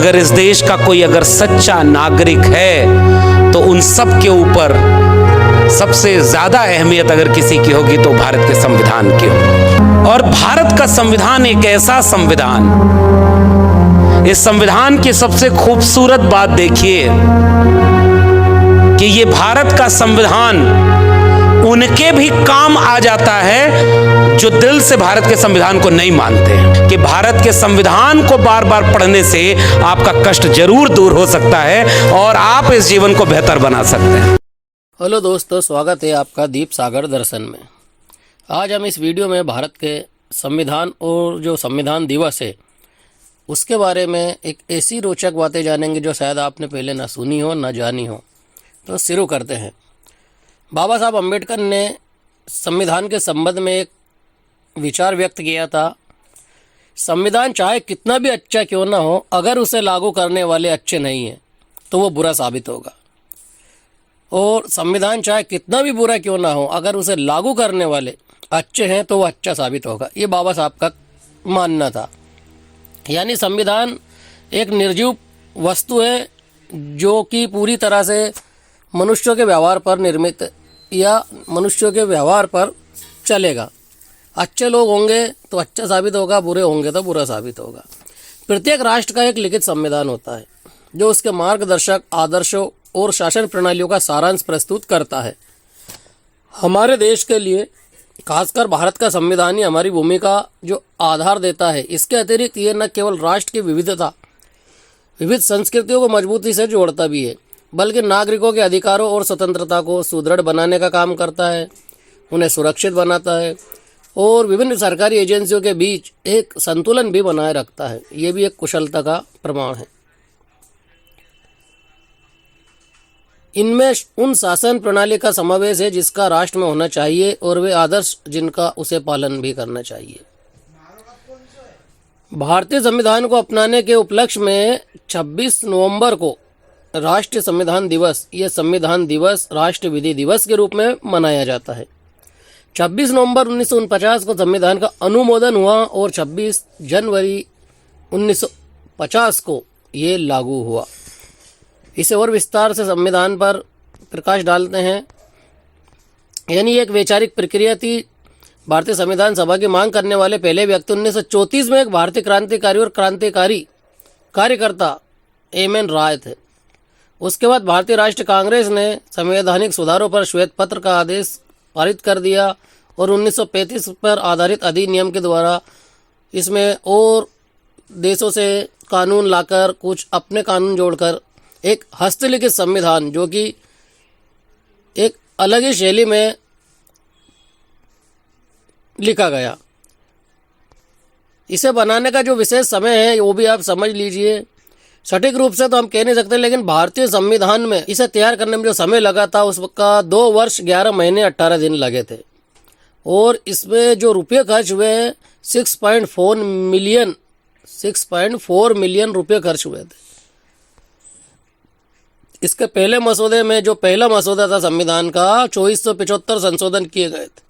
अगर इस देश का कोई अगर सच्चा नागरिक है तो उन सब के ऊपर सबसे ज्यादा अहमियत अगर किसी की होगी तो भारत के संविधान की होगी। और भारत का संविधान एक ऐसा संविधान, इस संविधान की सबसे खूबसूरत बात देखिए कि ये भारत का संविधान उनके भी काम आ जाता है जो दिल से भारत के संविधान को नहीं मानते हैं, कि भारत के संविधान को बार बार पढ़ने से आपका कष्ट जरूर दूर हो सकता है और आप इस जीवन को बेहतर बना सकते हैं। हेलो दोस्तों, स्वागत है आपका दीप सागर दर्शन में। आज हम इस वीडियो में भारत के संविधान और जो संविधान दिवस है उसके बारे में एक ऐसी रोचक बातें जानेंगे जो शायद आपने पहले ना सुनी हो ना जानी हो। तो शुरू करते हैं। बाबा साहब अम्बेडकर ने संविधान के संबंध में एक विचार व्यक्त किया था। संविधान चाहे कितना भी अच्छा क्यों ना हो, अगर उसे लागू करने वाले अच्छे नहीं हैं तो वो बुरा साबित होगा, और संविधान चाहे कितना भी बुरा क्यों ना हो, अगर उसे लागू करने वाले अच्छे हैं तो वो अच्छा साबित होगा। ये बाबा साहब का मानना था। यानी संविधान एक निर्जीव वस्तु है जो कि पूरी तरह से मनुष्यों के व्यवहार पर निर्मित या मनुष्यों के व्यवहार पर चलेगा। अच्छे लोग होंगे तो अच्छा साबित होगा, बुरे होंगे तो बुरा साबित होगा। प्रत्येक राष्ट्र का एक लिखित संविधान होता है जो उसके मार्गदर्शक आदर्शों और शासन प्रणालियों का सारांश प्रस्तुत करता है। हमारे देश के लिए खासकर भारत का संविधान ही हमारी भूमिका जो आधार देता है। इसके अतिरिक्त ये न केवल राष्ट्र की विविधता, विविध संस्कृतियों को मजबूती से जोड़ता भी है, बल्कि नागरिकों के अधिकारों और स्वतंत्रता को सुदृढ़ बनाने का काम करता है, उन्हें सुरक्षित बनाता है और विभिन्न सरकारी एजेंसियों के बीच एक संतुलन भी बनाए रखता है। ये भी एक कुशलता का प्रमाण है। इनमें उन शासन प्रणाली का समावेश है जिसका राष्ट्र में होना चाहिए और वे आदर्श जिनका उसे पालन भी करना चाहिए। भारतीय संविधान को अपनाने के उपलक्ष्य में 26 नवंबर को राष्ट्रीय संविधान दिवस, यह संविधान दिवस राष्ट्र विधि दिवस के रूप में मनाया जाता है। 26 नवंबर 1949 को संविधान का अनुमोदन हुआ और 26 जनवरी 1950 को ये लागू हुआ। इसे और विस्तार से संविधान पर प्रकाश डालते हैं। यानी एक वैचारिक प्रक्रिया थी। भारतीय संविधान सभा की मांग करने वाले पहले व्यक्ति 1934 में एक भारतीय क्रांतिकारी और क्रांतिकारी कार्यकर्ता एम.एन. राय थे। उसके बाद भारतीय राष्ट्रीय कांग्रेस ने संवैधानिक सुधारों पर श्वेत पत्र का आदेश पारित कर दिया और 1935 पर आधारित अधिनियम के द्वारा इसमें और देशों से कानून लाकर कुछ अपने कानून जोड़कर एक हस्तलिखित संविधान जो कि एक अलग ही शैली में लिखा गया। इसे बनाने का जो विशेष समय है वो भी आप समझ लीजिए। सटीक रूप से तो हम कह नहीं सकते, लेकिन भारतीय संविधान में इसे तैयार करने में जो समय लगा था उसका 2 वर्ष 11 महीने 18 दिन लगे थे, और इसमें जो रुपये खर्च हुए 6.4 मिलियन रुपये खर्च हुए थे। इसके पहले मसौदे में जो पहला मसौदा था संविधान का 2475 संशोधन किए गए थे।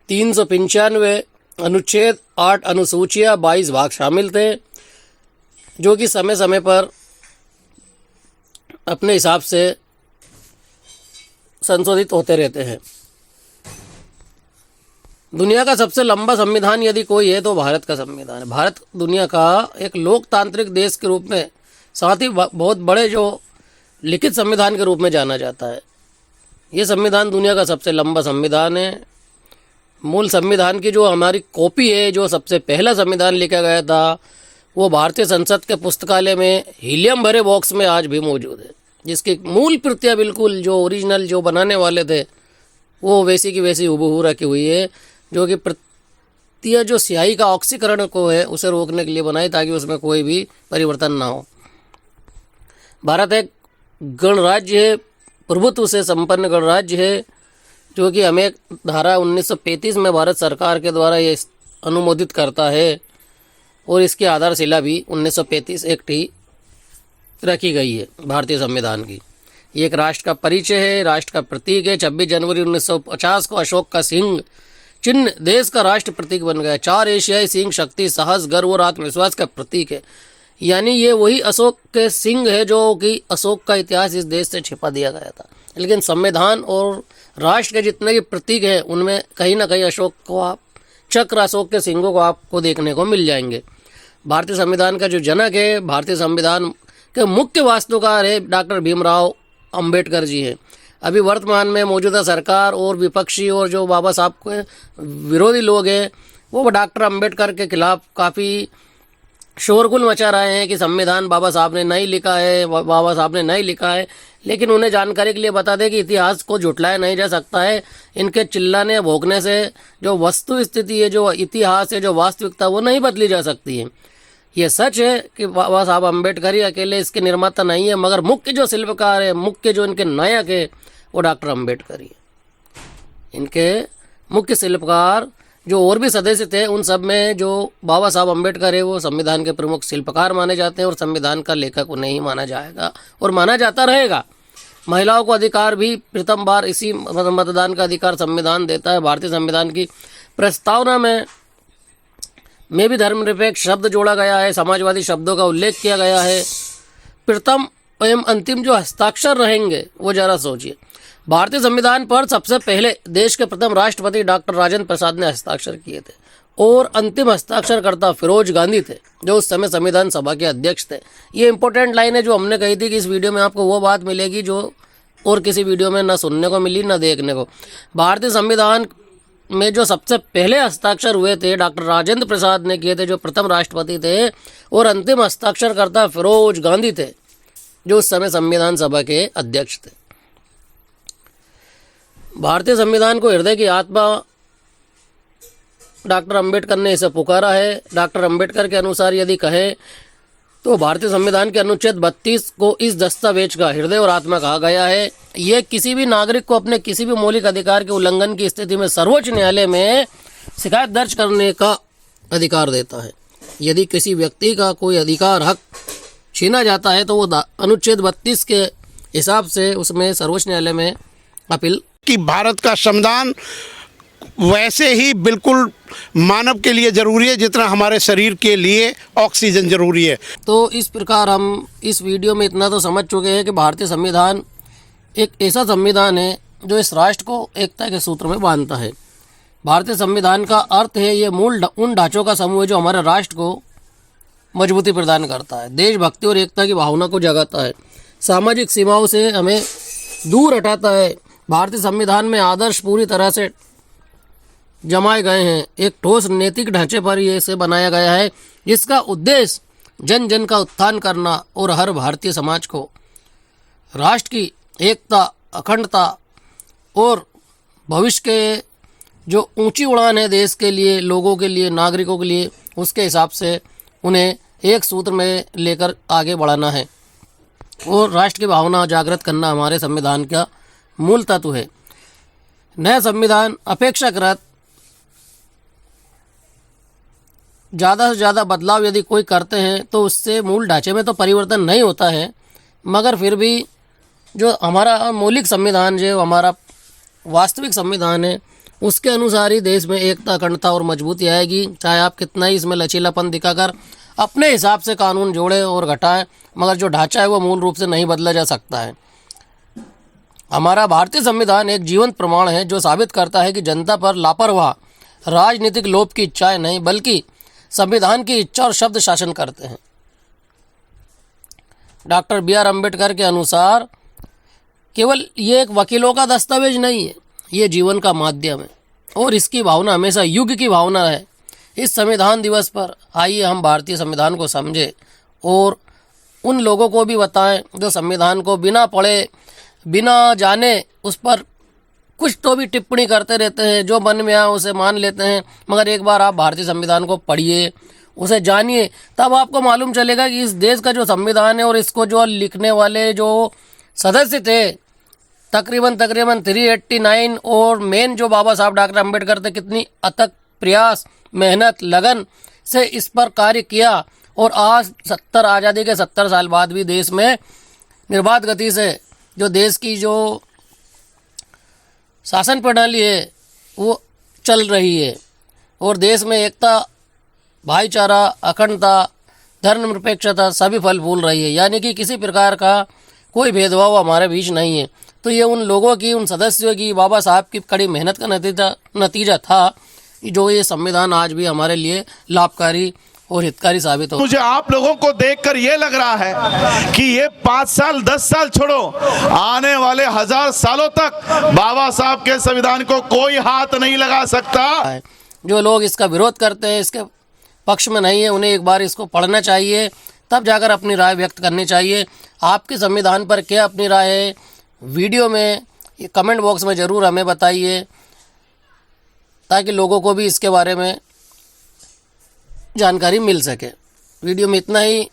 395 अनुच्छेद, 8 अनुसूचियां, 22 भाग शामिल थे जो कि समय समय पर अपने हिसाब से संशोधित होते रहते हैं। दुनिया का सबसे लंबा संविधान यदि कोई है तो भारत का संविधान है। भारत दुनिया का एक लोकतांत्रिक देश के रूप में, साथ ही बहुत बड़े जो लिखित संविधान के रूप में जाना जाता है। ये संविधान दुनिया का सबसे लंबा संविधान है। मूल संविधान की जो हमारी कॉपी है, जो सबसे पहला संविधान लिखा गया था, वो भारतीय संसद के पुस्तकालय में हीलियम भरे बॉक्स में आज भी मौजूद है, जिसकी मूल प्रतियां बिल्कुल जो ओरिजिनल जो बनाने वाले थे वो वैसी की वैसी हुबहू रखी हुई है, जो कि प्रतियां जो स्याही का ऑक्सीकरण को है उसे रोकने के लिए बनाई ताकि उसमें कोई भी परिवर्तन ना हो। भारत एक गणराज्य है, प्रभुत्व से संपन्न गणराज्य है, जो कि हमें धारा 1935 में भारत सरकार के द्वारा ये अनुमोदित करता है, और इसकी आधारशिला भी 1935 एक्ट ही रखी गई है भारतीय संविधान की। ये एक राष्ट्र का परिचय है, राष्ट्र का प्रतीक है। 26 जनवरी 1950 को अशोक का सिंह चिन्ह देश का राष्ट्र प्रतीक बन गया। 4 एशियाई सिंह शक्ति, साहस, गर्व और आत्मविश्वास का प्रतीक है। यानी ये वही अशोक के सिंह है जो कि अशोक का इतिहास इस देश से छिपा दिया गया था। लेकिन संविधान और राष्ट्र के जितने भी प्रतीक हैं उनमें कहीं ना कहीं अशोक को आप चक्र, अशोक के सिंगों को आपको देखने को मिल जाएंगे। भारतीय संविधान का जो जनक है, भारतीय संविधान के मुख्य वास्तुकार है डॉक्टर भीमराव अंबेडकर जी हैं। अभी वर्तमान में मौजूदा सरकार और विपक्षी और जो बाबा साहब के विरोधी लोग हैं वो डॉक्टर अंबेडकर के खिलाफ काफ़ी शोरगुल मचा रहे हैं कि संविधान बाबा साहब ने नहीं लिखा है, बाबा साहब ने नहीं लिखा है। लेकिन उन्हें जानकारी के लिए बता दें कि इतिहास को झुटलाया नहीं जा सकता है। इनके चिल्लाने भोंकने से जो वस्तु स्थिति है, जो इतिहास है, जो वास्तविकता, वो नहीं बदली जा सकती है। ये सच है कि बाबा साहब अम्बेडकर ही अकेले इसके निर्माता नहीं है, मगर मुख्य जो शिल्पकार है, मुख्य जो इनके नायक है वो डॉक्टर अम्बेडकर ही है। इनके मुख्य शिल्पकार जो और भी सदस्य थे उन सब में जो बाबा साहब अम्बेडकर है वो संविधान के प्रमुख शिल्पकार माने जाते हैं और संविधान का लेखक उन्हें ही माना जाएगा और माना जाता रहेगा। महिलाओं को अधिकार भी प्रथम बार इसी मतदान का अधिकार संविधान देता है। भारतीय संविधान की प्रस्तावना में भी धर्मनिरपेक्ष शब्द जोड़ा गया है, समाजवादी शब्दों का उल्लेख किया गया है। प्रथम एवं अंतिम जो हस्ताक्षर रहेंगे वो जरा सोचिए। भारतीय संविधान पर सबसे पहले देश के प्रथम राष्ट्रपति डॉक्टर राजेंद्र प्रसाद ने हस्ताक्षर किए थे और अंतिम हस्ताक्षरकर्ता फिरोज गांधी थे जो उस समय संविधान सभा के अध्यक्ष थे। ये इंपॉर्टेंट लाइन है जो हमने कही थी कि इस वीडियो में आपको वो बात मिलेगी जो और किसी वीडियो में ना सुनने को मिली ना देखने को। भारतीय संविधान में जो सबसे पहले हस्ताक्षर हुए थे डॉक्टर राजेंद्र प्रसाद ने किए थे जो प्रथम राष्ट्रपति थे, और अंतिम हस्ताक्षरकर्ता फिरोज गांधी थे जो उस समय संविधान सभा के अध्यक्ष थे। भारतीय संविधान को हृदय की आत्मा डॉक्टर अंबेडकर ने इसे पुकारा है। डॉक्टर अंबेडकर के अनुसार यदि कहें तो भारतीय संविधान के अनुच्छेद 32 को इस दस्तावेज का हृदय और आत्मा कहा गया है। यह किसी भी नागरिक को अपने किसी भी मौलिक अधिकार के उल्लंघन की स्थिति में सर्वोच्च न्यायालय में शिकायत दर्ज करने का अधिकार देता है। यदि किसी व्यक्ति का कोई अधिकार, हक छीना जाता है तो वो अनुच्छेद 32 के हिसाब से उसमें सर्वोच्च न्यायालय में अपील कि भारत का संविधान वैसे ही बिल्कुल मानव के लिए ज़रूरी है जितना हमारे शरीर के लिए ऑक्सीजन ज़रूरी है। तो इस प्रकार हम इस वीडियो में इतना तो समझ चुके हैं कि भारतीय संविधान एक ऐसा संविधान है जो इस राष्ट्र को एकता के सूत्र में बांधता है। भारतीय संविधान का अर्थ है ये मूल उन ढांचों का समूह है जो हमारे राष्ट्र को मजबूती प्रदान करता है, देशभक्ति और एकता की भावना को जगाता है, सामाजिक सीमाओं से हमें दूर हटाता है। भारतीय संविधान में आदर्श पूरी तरह से जमाए गए हैं। एक ठोस नैतिक ढांचे पर ये इसे बनाया गया है जिसका उद्देश्य जन जन का उत्थान करना और हर भारतीय समाज को राष्ट्र की एकता, अखंडता और भविष्य के जो ऊंची उड़ान है देश के लिए, लोगों के लिए, नागरिकों के लिए, उसके हिसाब से उन्हें एक सूत्र में लेकर आगे बढ़ाना है और राष्ट्र की भावना जागृत करना हमारे संविधान का मूल तत्व है। नया संविधान अपेक्षाकृत ज़्यादा से ज़्यादा बदलाव यदि कोई करते हैं तो उससे मूल ढांचे में तो परिवर्तन नहीं होता है, मगर फिर भी जो हमारा मौलिक संविधान जो हमारा वास्तविक संविधान है उसके अनुसार ही देश में एकता, अखंडता और मजबूती आएगी। चाहे आप कितना ही इसमें लचीलापन दिखाकर अपने हिसाब से कानून जोड़े और घटाएं, मगर जो ढांचा है वो मूल रूप से नहीं बदला जा सकता है। हमारा भारतीय संविधान एक जीवंत प्रमाण है जो साबित करता है कि जनता पर लापरवाह राजनीतिक लोभ की इच्छाएं नहीं बल्कि संविधान की इच्छा और शब्द शासन करते हैं। डॉक्टर BR अम्बेडकर के अनुसार केवल ये एक वकीलों का दस्तावेज नहीं है, ये जीवन का माध्यम है और इसकी भावना हमेशा युग की भावना है। इस संविधान दिवस पर आइए हम भारतीय संविधान को समझें और उन लोगों को भी बताएं जो संविधान को बिना पढ़े, बिना जाने उस पर कुछ तो भी टिप्पणी करते रहते हैं, जो मन में आए उसे मान लेते हैं। मगर एक बार आप भारतीय संविधान को पढ़िए, उसे जानिए, तब आपको मालूम चलेगा कि इस देश का जो संविधान है और इसको जो लिखने वाले जो सदस्य थे तकरीबन 389 और मेन जो बाबा साहब डॉक्टर अम्बेडकर थे, कितनी अथक प्रयास, मेहनत, लगन से इस पर कार्य किया और आज 70 आज़ादी के 70 साल बाद भी देश में निर्बाध गति से जो देश की जो शासन प्रणाली है वो चल रही है और देश में एकता, भाईचारा, अखंडता धर्मनिरपेक्षता सभी फल फूल रही है, यानी कि किसी प्रकार का कोई भेदभाव हमारे बीच नहीं है। तो ये उन लोगों की, उन सदस्यों की, बाबा साहब की कड़ी मेहनत का नतीजा था जो ये संविधान आज भी हमारे लिए लाभकारी और हितकारी साबित हो। मुझे आप लोगों को देखकर ये लग रहा है कि ये 5 साल 10 साल छोड़ो, आने वाले 1000 सालों तक बाबा साहब के संविधान को कोई हाथ नहीं लगा सकता। जो लोग इसका विरोध करते हैं, इसके पक्ष में नहीं है, उन्हें एक बार इसको पढ़ना चाहिए, तब जाकर अपनी राय व्यक्त करनी चाहिए। आपके संविधान पर क्या अपनी राय है, वीडियो में, कमेंट बॉक्स में ज़रूर हमें बताइए, ताकि लोगों को भी इसके बारे में जानकारी मिल सके। वीडियो में इतना ही।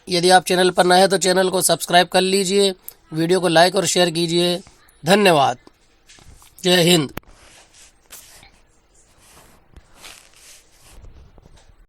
यदि आप चैनल पर नए हैं तो चैनल को सब्सक्राइब कर लीजिए, वीडियो को लाइक और शेयर कीजिए। धन्यवाद। जय हिंद।